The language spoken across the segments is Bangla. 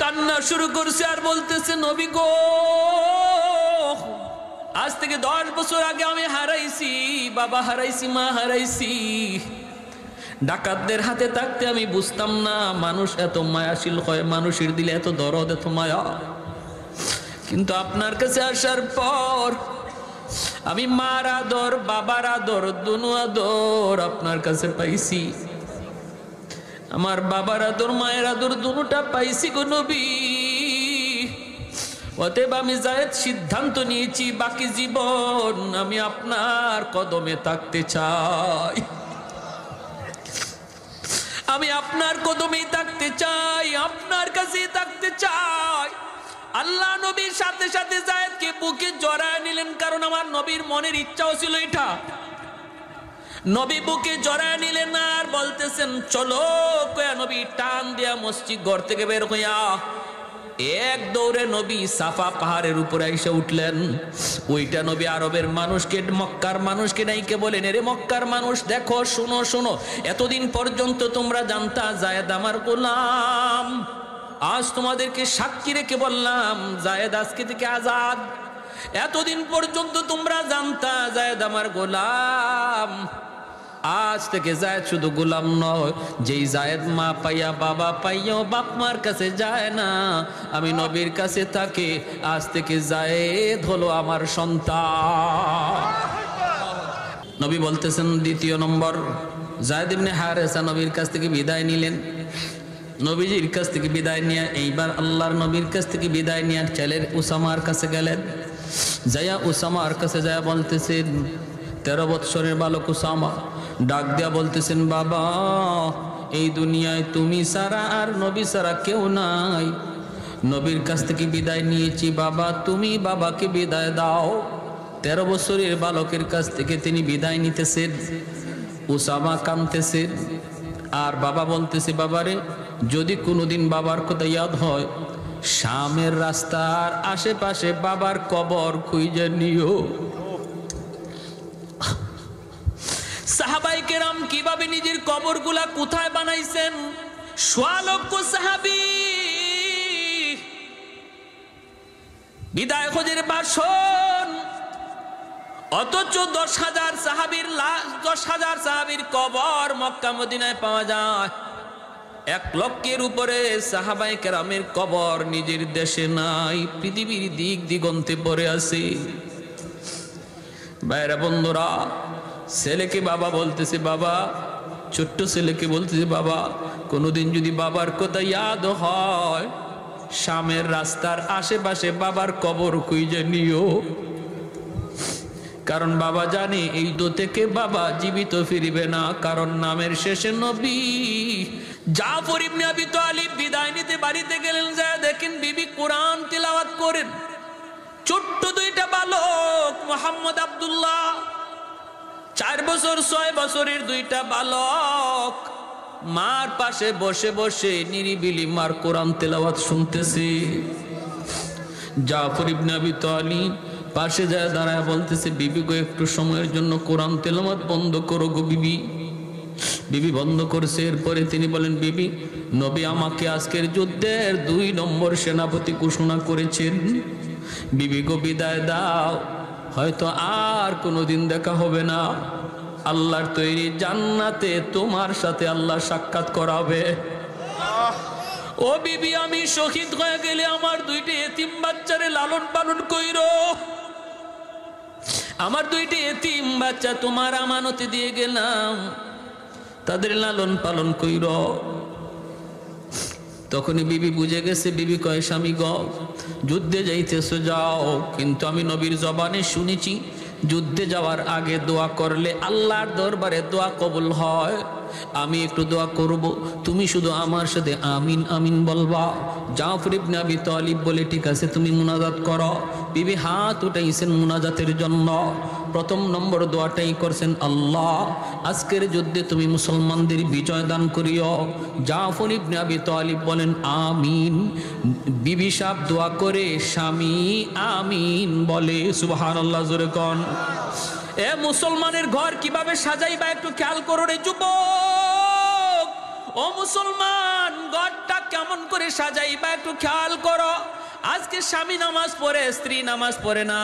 কান্না শুরু করছে আর বলতেছে, নবী গো, আজ থেকে 10 বছর আগে আমি হারাইছি, বাবা হারাইছি, মা হারাইছি। ডাকাতদের হাতে থাকতে আমি বুঝতাম না মানুষ এত মায়াশীল হয়, মানুষের দিলে এত দরদ, এত মায়া। কিন্তু আপনার কাছে আসার পর আমি মার আদর, বাবার আদর, দুনু আদর আপনার কাছে পাইছি। আমার বাবার আদর, মায়ের আদর দুটোটা পাইছি গো নবী। অতএব আমি যায়েদ সিদ্ধান্ত নিয়েছি, বাকি জীবন আমি আপনার কদমে থাকতে চাই, আমি আপনার কদমেই থাকতে চাই, আপনার কাছেই থাকতে চাই। আল্লাহ নবীর সাথে সাথে যায়েদকে বুকে জড়ায় নিলেন, কারণ আমার নবীর মনের ইচ্ছাও ছিল এটা। নবী বুকে জড়ায় নিলেন আর বলতেছেন, চলো। কয়া নবী টান দিয়া মসজিদ ঘর থেকে বের হইয়া এক দৌড়ে নবী সাফা পাহাড়ের উপরে এসে উঠলেন। ওইটা নবী আরবের মানুষকে, মক্কার মানুষকে নাইকে বলেন, এরে মক্কার মানুষ দেখো, শুনো শুনো, এতদিন পর্যন্ত তোমরা জানতা যায়েদ আমার গোলাম, আজ তোমাদেরকে সাক্ষী রেখে বললাম যায়েদ আজকে থেকে আজাদ। এতদিন পর্যন্ত তোমরা জানতা যায়েদ আমার গোলাম, আজ থেকে যায়েদ শুধু গোলাম নয়, যেই যায়েদ মা পাইয়া বাবা পাইয়া বাপ মার কাছে যায় না, আমি নবীর কাছে থাকে, আজ থেকে যায়েদ হলো আমার সন্তান। নবী বলতেছেন, দ্বিতীয় নম্বর, যায়েদ ইবনে হারেসা নবীর কাছ থেকে বিদায় নিলেন। নবীজির কাছ থেকে বিদায় নিয়ে এইবার আল্লাহর নবীর কাছ থেকে বিদায় নিয়ে ছেলের উসামার কাছে গেলেন। যাইয়া উসামার কাছে যাইয়া বলতেছেন, 13 বৎসরের বালক উসামা ডাক দিয়া বলতেছেন, বাবা এই দুনিয়ায় তুমি ছাড়া আর নবী ছাড়া কেউ নাই, নবীর কাছ থেকে বিদায় নিয়েছি, বাবা তুমি বাবাকে বিদায় দাও। 13 বছরের বালকের কাছ থেকে তিনি বিদায় নিতেছেন। উসামা কাঁদতেছেন আর বাবা বলতেছে, বাবারে যদি কোনোদিন বাবার কথা ইয়াদ হয়, শামের রাস্তার আশেপাশে বাবার কবর খুঁজে নিও। সাহাবায়ে কেরাম কিভাবে নিজের কবরগুলা কোথায় বানাইছেন, 1.5 লক্ষ সাহাবী বিদায় হজের বাসন, অথচ 10,000 সাহাবীর লাশ, 10,000 সাহাবীর কবর মক্কা মদিনায় পাওয়া যায়। 1 লক্ষের উপরে সাহাবায়ে কেরামের কবর নিজের দেশে নাই, পৃথিবীর দিক দিগন্তে পড়ে আছে। ভাইরা বন্ধুরা, ছেলেকে বাবা বলতেছে, বাবা, ছোট্ট ছেলেকে বলতেছে, বাবা কোনোদিন যদি বাবার কথা ইয়াদ হয়, শামের রাস্তার আশেপাশে বাবার কবর খুঁজে নিও, কারণ বাবা জানে এই দো থেকে বাবা জীবিত ফিরবে না, কারণ নামের শেষে নবী। জাফর ইবনে আবি তালিব বিদায় নিতে বাড়িতে গেলেন, যায় দেখেন বিবি কোরআন তিলাওয়াত করেন। ছোট্ট 2টা বালক, মুহাম্মদ আব্দুল্লাহ, 4 বছর 6 বছরের 2টা বালক মার পাশে বসে বসে নিরিবিলি মার কোরআন তেলাওয়াত শুনতেছে। জাফর ইবনে আবি তালিব পাশে যায় দাঁড়ায় বলতেছে, বিবি গো একটু সময়ের জন্য কোরআন তেলাওয়াত বন্ধ করো গো বিবি। বিবি বন্ধ করছে। এরপরে তিনি বলেন, বিবি নবী আমাকে আজকের যুদ্ধের 2 নম্বর সেনাপতি ঘোষণা করেছেন, বিবি গো বিদায় দাও, হয়তো আর কোনোদিন দেখা হবে না, আল্লাহর তৈরি জান্নাতে তোমার সাথে আল্লাহ সাক্ষাৎ করাবে। ও বিবি, আমি শহীদ হয়ে গেলে আমার 2টি এতিম বাচ্চারে লালন পালন কইরো, আমার 2টি এতিম বাচ্চা তোমার আমানতে দিয়ে গেলাম, তাদের লালন পালন কইরো। তখনই বিবি বুঝে গেছে। বিবি কয়, স্বামী গ যুদ্ধে যাইতেছো যাও, কিন্তু আমি নবীর জবানে শুনেছি যুদ্ধে যাওয়ার আগে দোয়া করলে আল্লাহর দরবারে দোয়া কবুল হয়। আমি একটু দোয়া করব, তুমি শুধু আমার সাথে আমিন আমিন বলবা। জাফর ইবনে আবি তালিব বলে, ঠিক আছে তুমি মুনাজাত করো। বিবি হাত উঠাইছেন মুনাজাতের জন্য। 1 নম্বর দোয়াটাই করছেন, আল্লাহ আজকের যুদ্ধে তুমি মুসলমানদের বিজয় দান করিও। জাফর ইবনে আবি তালিব বলেন আমিন। বিবি সাহেব দোয়া করে স্বামী আমিন বলে। সুবহানাল্লাহ, জোরে কোন। এ মুসলমানের ঘর কিভাবে সাজাইবা একটু খেয়াল করো রে যুবক। ও মুসলমান, ঘরটা কেমন করে সাজাইবা একটু খেয়াল করো। আজকে স্বামী নামাজ পড়ে, স্ত্রী নামাজ পড়ে না।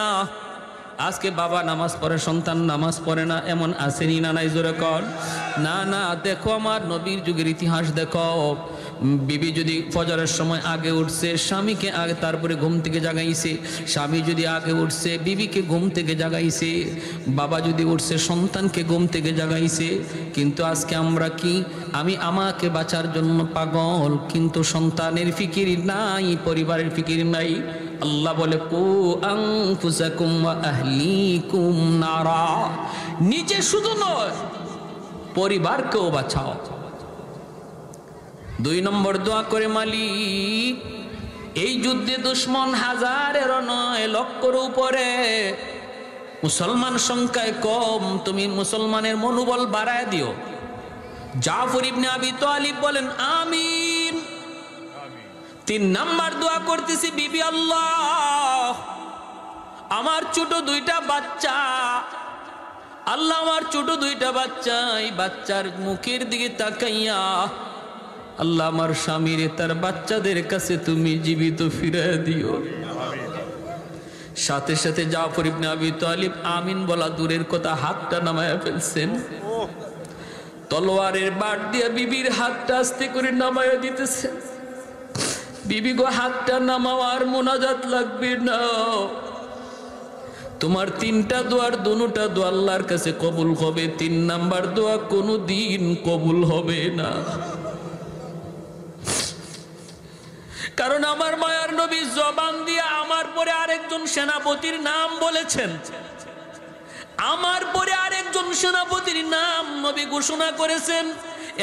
আজকে বাবা নামাজ পড়ে, সন্তান নামাজ পড়ে না, এমন আসেনি না নাই? জোরে কর না। না, দেখো আমার নবীর যুগের ইতিহাস দেখো। বিবি যদি ফজরের সময় আগে উঠছে, স্বামীকে আগে তারপরে ঘুম থেকে জাগাইছে। স্বামী যদি আগে উঠছে, বিবিকে ঘুম থেকে জাগাইছে। বাবা যদি উঠছে, সন্তানকে ঘুম থেকে জাগাইছে। কিন্তু আজকে আমরা কি? আমি আমাকে বাঁচার জন্য পাগল, কিন্তু সন্তানের ফিকির নাই, পরিবারের ফিকির নাই। আল্লাহ বলে কু আনফুসাকুম ওয়া আহলিকুম নারা, নিজে শুধু নয় পরিবারকেও বাঁচাও। 2 নম্বর দোয়া করে, মালিক এই যুদ্ধে দুশ্মন হাজারেরও নয়, লক্ষের উপরে, মুসলমান সংখ্যায় কম, তুমি মুসলমানের মনোবল বাড়ায় দিও। জাফর ইবনে আবি তালিব বলেন আমিন। 3 নাম্বার দোয়া করতেছি, বিবি আল্লাহ আমার ছোট 2টা বাচ্চা, আল্লাহ আমার ছোট 2টা বাচ্চা, এই বাচ্চার মুখের দিকে তাকাইয়া আল্লাহ আমার স্বামীরে তার বাচ্চাদের কাছে তুমি জীবিত ফিরিয়ে দিও। সাথে সাথে জাফর ইবনে আবি তালিব আমিন বলা দূরের কথা, হাতটা নামায়া ফেলছেন। তলোয়ারের বাট দিয়ে বিবির হাতটা আস্তে করে নামায়া দিতেছেন। বিবি গো, হাতটা নামাওয়ার মোনাজাত লাগবে না। তোমার 3টা দোয়ার 2টা দোয়া আল্লাহর কাছে কবুল হবে, 3 নাম্বার দোয়া কোনো দিন কবুল হবে না। কারণ আমার মায়ার নবী জবান দিয়ে আমার পরে আরেকজন সেনাপতির নাম বলেছেন, আমার পরে আরেকজন সেনাপতির নাম নবী ঘোষণা করেছেন।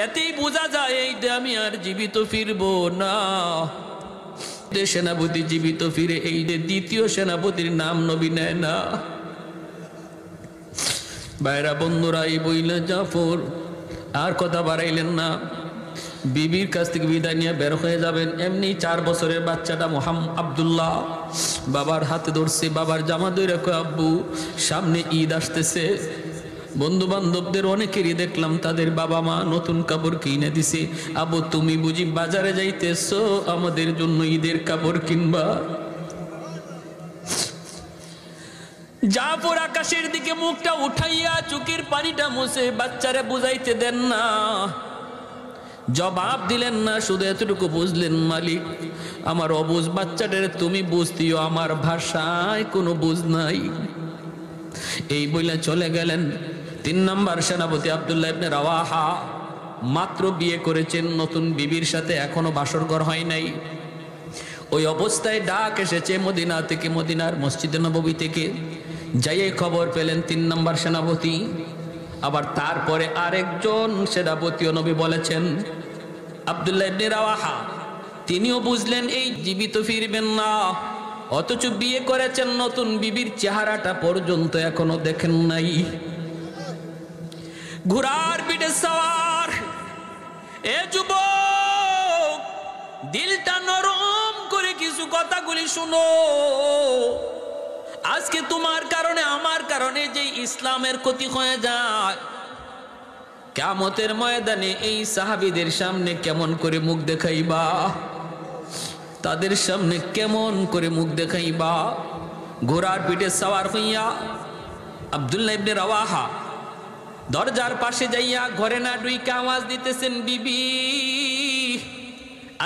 এতেই বোঝা যায় এই আমি আর জীবিত ফিরবো না। সেনাপতি জীবিত ফিরে, এই যে 2য় সেনাপতির নাম নবী নেয় না। ভাইরা বন্ধুরা, এই বইলে জাফর আর কথা বাড়াইলেন না, বিবির কাছ থেকে বিদায় নিয়ে বের হয়ে যাবেন। এমনি 4 বছরের বাচ্চাটা মোহাম্মদ আব্দুল্লাহ বাবার হাতে ধরছে, বাবার জামা ধরে রাখো, আব্বু সামনে ঈদ আসতেছে। বন্ধু বান্ধবদের অনেকেরই দেখলাম তাদের বাবা মা নতুন কাপড় কিনে দিছে। আব্বু তুমি বুঝি বাজারে যাইতেছো আমাদের জন্য ঈদের কাপড় কিনবা? জাফর আকাশের দিকে মুখটা উঠাইয়া চোখের পানিটা মুছে বাচ্চারে বুঝাইতে দেন না, জবাব দিলেন না, শুধু এতটুকু বুঝলেন, মালিক আমার অবুঝ বাচ্চাটার তুমি বুঝতিও, আমার ভাষায় কোনো বুঝ নাই। এই বইলে চলে গেলেন। 3 নাম্বার সেনাপতি আব্দুল্লাহ ইবনে রাওয়াহা মাত্র বিয়ে করেছেন, নতুন বিবির সাথে এখনো বাসর ঘর হয় নাই। ওই অবস্থায় ডাক এসেছে মদিনা থেকে, মদিনার মসজিদে নববী থেকে। যাইয়ে খবর পেলেন 3 নাম্বার সেনাপতি। আবার তারপরে আরেকজন সেনাপতিও নবী বলেছেন, আব্দুল্লাহ ইবনে রাওয়াহা, তিনিও বুঝলেন এই জীবিত ফিরবেন না, অথচ বিয়ে করেছেন, নতুন বিবির চেহারাটা পর্যন্ত এখনো দেখেন নাই। ঘোড়ার পিঠে সওয়ার এ যুবক, দিলটা নরম করে কিছু কথাগুলি শুনো। আজকে তোমার কারণে আমার কারণে যে ইসলামের ক্ষতি হয়ে যায়, কিয়ামতের ময়দানে এই সাহাবীদের সামনে কেমন করে মুখ দেখাইবা? তাদের সামনে কেমন করে মুখ দেখাইবা? ঘোড়ার পিঠে সওয়ার হইয়া আব্দুল্লাহ ইবনে রাওয়াহা দরজার পাশে যাইয়া ঘরে না ঢুইকা আওয়াজ দিতেছেন, বিবি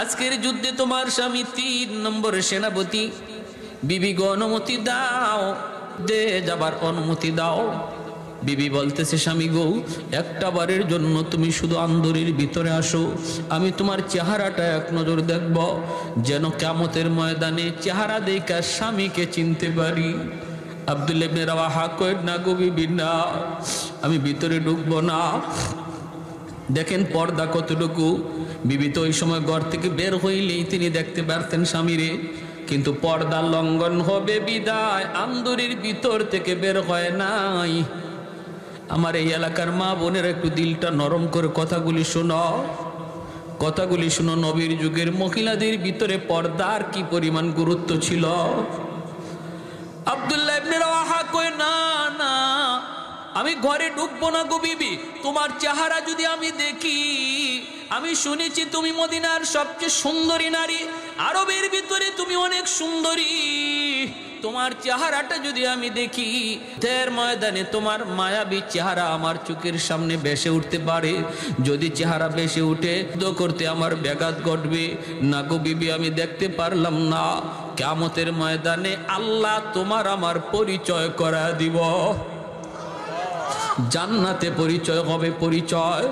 আজকের যুদ্ধে তোমার স্বামী 3 নম্বর সেনাপতি, বিবি গো অনুমতি দাও, দে যাবার অনুমতি দাও। বিবি বলতেছে, স্বামী গো, একটা বারের জন্য তুমি শুধু আন্দরের ভিতরে আসো, আমি তোমার চেহারাটা এক নজর দেখব, যেন কিয়ামতের ময়দানে চেহারা দেখা স্বামীকে চিনতে পারি। আব্দুল্লাহ ইবনে রাওয়াহা কয়, না গো বিবি না, আমি ভিতরে ঢুকবো না। দেখেন পর্দা কতটুকু। বিবি তো ওই সময় ঘর থেকে বের হইলেই তিনি দেখতে পারতেন স্বামীরে, কিন্তু পর্দা লঙ্ঘন হবে বিদায় আন্দরের ভিতর থেকে বের হয় নাই। আমার এই এলাকার মা বোনের একটু দিলটা নরম করে কথাগুলি শোনো, কথাগুলি শোনো। নবীর যুগের মহিলাদের ভিতরে পর্দার কি পরিমাণ গুরুত্ব ছিল। আব্দুল্লাহ ইবনে রাওয়াহা কয়, না না, আমি ঘরে ঢুকবো না গো বিবি, তোমার চেহারা যদি আমি দেখি, আমি শুনেছি তুমি মদিনার সবচেয়ে সুন্দরী নারী, আরবের ভিতরে তুমি অনেক সুন্দরী, তোমার চেহারাটা যদি আমি দেখি, তের ময়দানে তোমার মায়াবী চেহারা আমার চোখের সামনে ভেসে উঠতে পারে, যদি চেহারা ভেসে উঠে তো করতে আমার ব্যাঘাত ঘটবে না গো বিবি, আমি দেখতে পারলাম না। কিয়ামতের ময়দানে আল্লাহ তোমার আমার পরিচয় করা দিব, জান্নাতে পরিচয় হবে পরিচয়।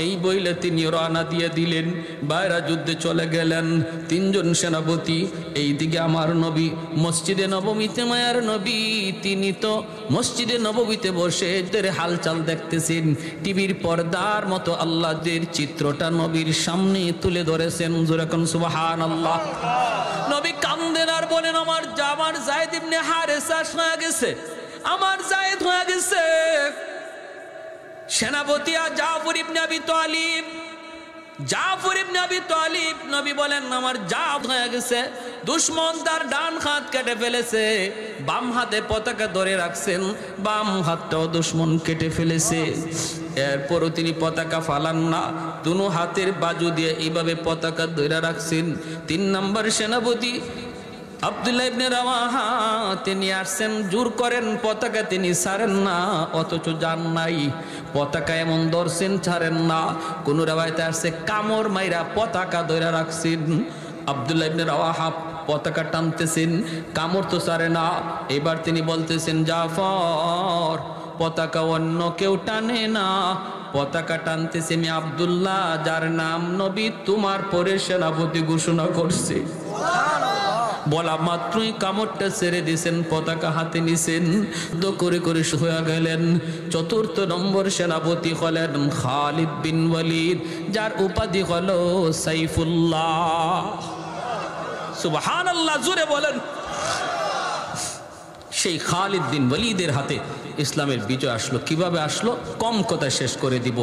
এই বইলে তিনি রওনা দিয়ে দিলেন, বাইরা যুদ্ধে চলে গেলেন তিনজন সেনাপতি। এইদিকে আমার নবী মসজিদে নববীতে, মায়ার নবী তিনি তো মসজিদে নববীতে বসে এদের হালচাল দেখতেছেন। টিভির পর্দার মতো আল্লাহর চিত্রটা নবীর সামনে তুলে ধরেছেন। যেরকম সুবহানাল্লাহ। নবী কান্দেন আর বলেন, আমার যায়েদ ইবনে হারেসা হয়ে গেছে, আমার যায়েদ হয়ে গেছে। সেনাপতি জাফর ইবনে আবি তালিব, জাফর ইবনে আবি তালিব, নবী বলেন আমার জাফর হয়ে গেছে। দুশমন তার ডান হাত কেটে ফেলেছে, বাম হাতে পতাকা ধরে রাখছেন, বাম হাতটাও দুশমন কেটে ফেলেছে। এরপরও তিনি পতাকা ফালান না, দুনো হাতের বাজু দিয়ে এইভাবে পতাকা ধরে রাখছেন। 3 নম্বর সেনাপতি আব্দুল্লাহ ইবনে রাওয়াহা তিনি আসছেন, জোর করেন পতাকা তিনি ছাড়েন না, অথচ জান নাই, পতাকা এমন ধরছেন ছাড়েন না। কোন রাওয়ায়াতে আসছে কামড় মাইরা পতাকা ধরে রাখছেন। আব্দুল্লাহ ইবনে রাওয়াহা পতাকা টানতেছেন, কামড় তো ছাড়ে না। এবার তিনি বলতেছেন, জাফর পতাকা অন্য কেউ টানে না, পতাকা টানতেছে আমি আব্দুল্লাহ, যার নাম নবী তোমার পরে সেনাপতি ঘোষণা করছে। বলা মাত্রই কামড়টা ছেড়ে দিয়েছেন, পতাকা হাতে নিছেন, করে করে হয়ে গেলেন। 4র্থ নম্বর সেনাপতি হলেন খালিদ বিন ওয়ালিদ, যার উপাধি হলো সাইফুল্লাহ। সুবহানাল্লাহ, জোরে বলেন। সেই খালিদ বিন ওয়ালিদের হাতে ইসলামের বিজয় আসলো। কিভাবে আসলো? কম কথা শেষ করে দিব।